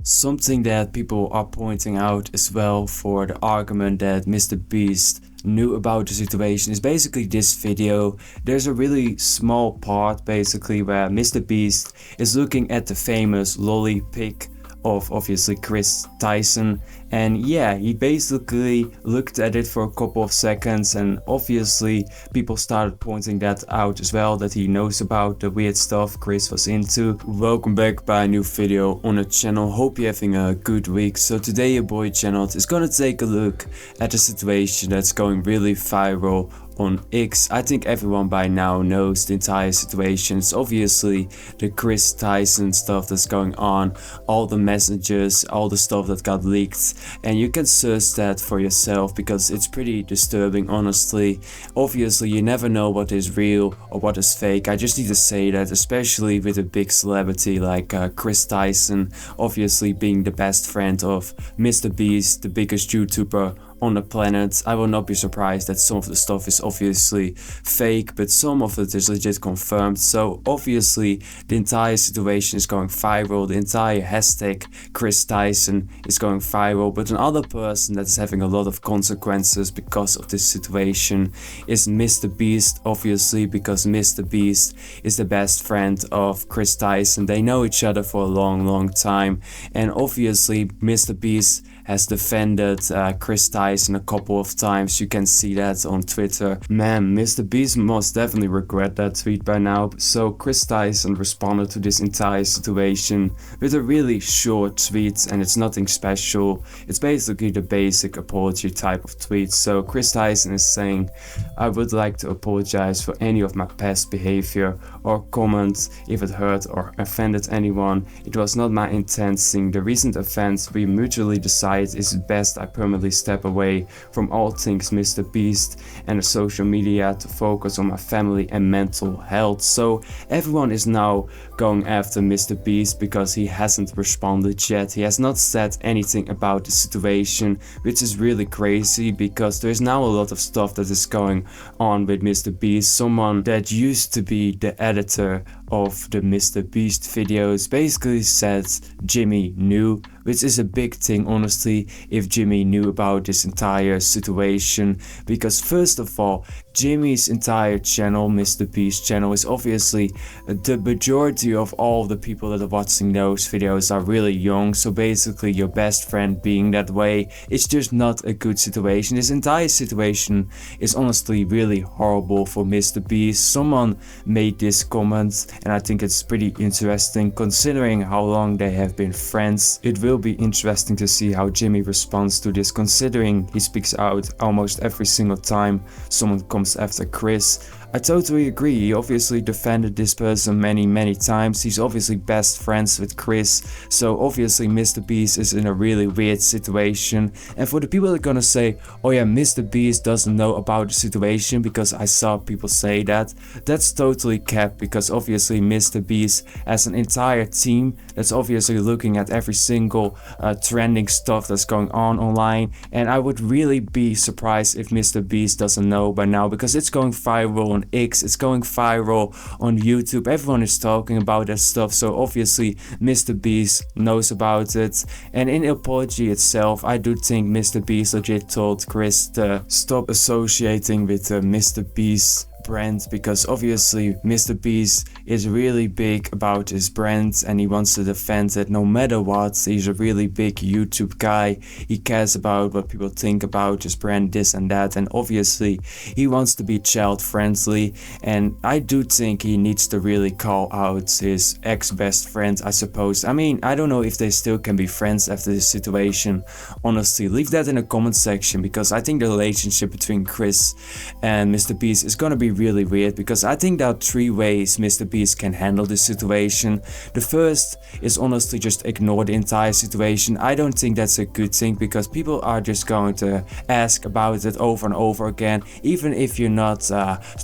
Something that people are pointing out as well for the argument that MrBeast knew about the situation is basically this video. There's a really small part basically where MrBeast is looking at the famous lolly pic of obviously Chris Tyson, and yeah, he basically looked at it for a couple of seconds, and obviously people started pointing that out as well, that he knows about the weird stuff Chris was into. Welcome back by a new video on the channel. Hope you're having a good week. So today your boy GenNot is gonna take a look at the situation that's going really viral on X. I think everyone by now knows the entire situation. It's obviously the Chris Tyson stuff that's going on, all the messages, all the stuff that got leaked, and you can search that for yourself because it's pretty disturbing, honestly. Obviously you never know what is real or what is fake. I just need to say that, especially with a big celebrity like Chris Tyson, obviously being the best friend of MrBeast, the biggest YouTuber on the planet. I will not be surprised that some of the stuff is obviously fake, but some of it is legit confirmed. So obviously the entire situation is going viral, the entire hashtag Chris Tyson is going viral, but another person that is having a lot of consequences because of this situation is MrBeast, obviously, because MrBeast is the best friend of Chris Tyson. They know each other for a long time, and obviously MrBeast has defended Chris Tyson a couple of times. You can see that on Twitter. Man, MrBeast must definitely regret that tweet by now. So Chris Tyson responded to this entire situation with a really short tweet, and it's nothing special. It's basically the basic apology type of tweet. So Chris Tyson is saying, "I would like to apologize for any of my past behavior or comments if it hurt or offended anyone. It was not my intent. Seeing the recent events, we mutually decided it's best I permanently step away from all things MrBeast and the social media to focus on my family and mental health." So everyone is now going after MrBeast because he hasn't responded yet. He has not said anything about the situation, which is really crazy because there's now a lot of stuff that is going on with MrBeast. Someone that used to be the editor of the MrBeast videos basically said Jimmy knew, which is a big thing, honestly, if Jimmy knew about this entire situation, because first of all, Jimmy's entire channel, MrBeast channel, is obviously the majority of all the people that are watching those videos are really young. So basically your best friend being that way, it's just not a good situation. This entire situation is honestly really horrible for MrBeast. Someone made this comment, and I think it's pretty interesting considering how long they have been friends. It will be interesting to see how Jimmy responds to this, considering he speaks out almost every single time someone comes after Chris. I totally agree. He obviously defended this person many times. He's obviously best friends with Chris. So obviously MrBeast is in a really weird situation. And for the people that are gonna say, "Oh yeah, MrBeast doesn't know about the situation," because I saw people say that, that's totally cap, because obviously MrBeast has an entire team that's obviously looking at every single trending stuff that's going on online. And I would really be surprised if MrBeast doesn't know by now, because it's going viral on X, it's going viral on YouTube. Everyone is talking about that stuff, so obviously MrBeast knows about it. And in the apology itself, I do think MrBeast legit told Chris to stop associating with the MrBeast brand, because obviously MrBeast is really big about his brand and he wants to defend it no matter what. He's a really big YouTube guy. He cares about what people think about his brand, this and that, and obviously he wants to be child friendly. And I do think he needs to really call out his ex-best friend, I suppose. I mean, I don't know if they still can be friends after this situation. Honestly, leave that in the comment section, because I think the relationship between Chris and MrBeast is gonna be really weird, because I think there are three ways MrBeast can handle this situation. The first is honestly just ignore the entire situation. I don't think that's a good thing, because people are just going to ask about it over and over again, even if you're not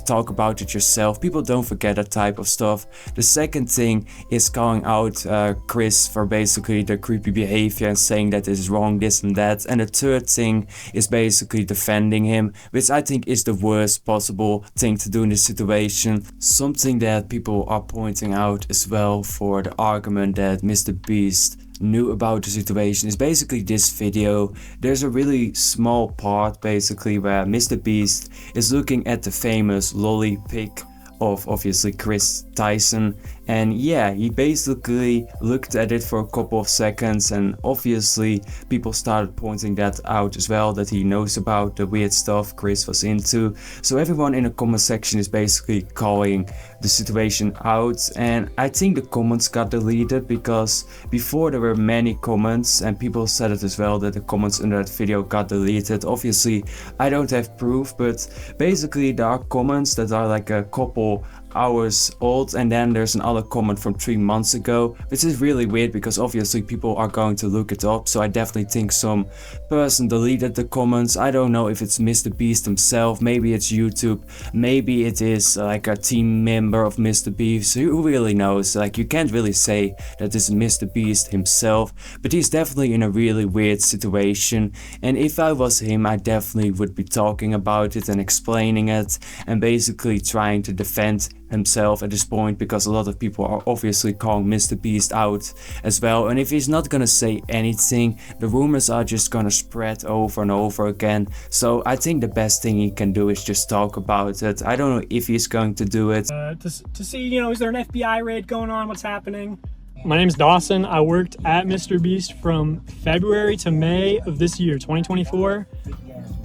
talk about it yourself. People don't forget that type of stuff. The second thing is calling out Chris for basically the creepy behavior and saying that is wrong, this and that. And the third thing is basically defending him, which I think is the worst possible thing to do in this situation. Something that people are pointing out as well for the argument that MrBeast knew about the situation is basically this video. There's a really small part basically where MrBeast is looking at the famous lolly pic of obviously Chris Tyson, and yeah, he basically looked at it for a couple of seconds, and obviously people started pointing that out as well, that he knows about the weird stuff Chris was into. So everyone in the comment section is basically calling the situation out, and I think the comments got deleted because before there were many comments and people said it as well, that the comments under that video got deleted. Obviously I don't have proof, but basically there are comments that are like a couple hours old, and then there's another comment from 3 months ago, which is really weird because obviously people are going to look it up. So I definitely think some person deleted the comments. I don't know if it's MrBeast himself, maybe it's YouTube, maybe it is like a team member of MrBeast, who really knows. Like, you can't really say that this is MrBeast himself, but he's definitely in a really weird situation, and if I was him, I definitely would be talking about it and explaining it and basically trying to defend himself at this point, because a lot of people are obviously calling MrBeast out as well. And if he's not gonna say anything, the rumors are just gonna spread over and over again. So I think the best thing he can do is just talk about it. I don't know if he's going to do it. To see, you know, is there an FBI raid going on? What's happening? My name's Dawson. I worked at MrBeast from February to May of this year, 2024.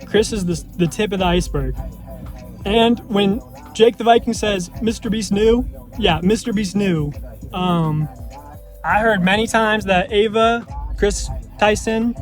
Chris is the tip of the iceberg. And when Jake the Viking says MrBeast knew, yeah, MrBeast knew. I heard many times that Ava, Chris Tyson,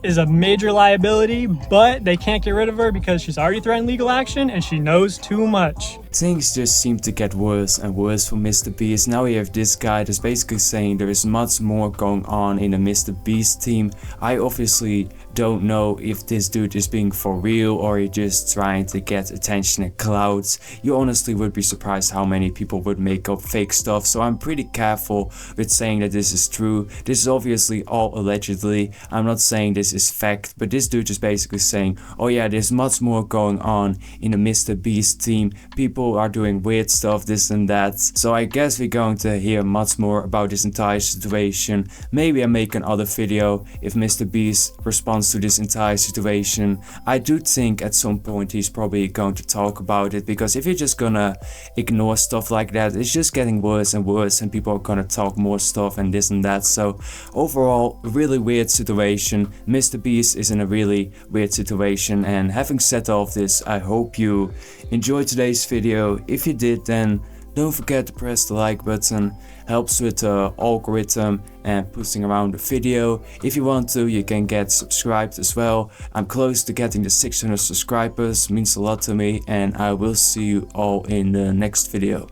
is a major liability, but they can't get rid of her because she's already threatened legal action and she knows too much. Things just seem to get worse and worse for MrBeast. Now we have this guy that's basically saying there is much more going on in the MrBeast team. I obviously don't know if this dude is being for real or he's just trying to get attention and clout. You honestly would be surprised how many people would make up fake stuff, so I'm pretty careful with saying that this is true. This is obviously all allegedly. I'm not saying this is fact, but this dude is basically saying, oh yeah, there's much more going on in the MrBeast team. People are doing weird stuff, this and that. So I guess we're going to hear much more about this entire situation. Maybe I make another video if MrBeast responds to this entire situation. I do think at some point he's probably going to talk about it, because if you're just gonna ignore stuff like that, it's just getting worse and worse, and people are gonna talk more stuff and this and that. So overall, a really weird situation. MrBeast is in a really weird situation, and having said all of this, I hope you enjoyed today's video. If you did, then don't forget to press the like button, helps with the algorithm and pushing around the video. If you want to, you can get subscribed as well. I'm close to getting the 600 subscribers, means a lot to me, and I will see you all in the next video.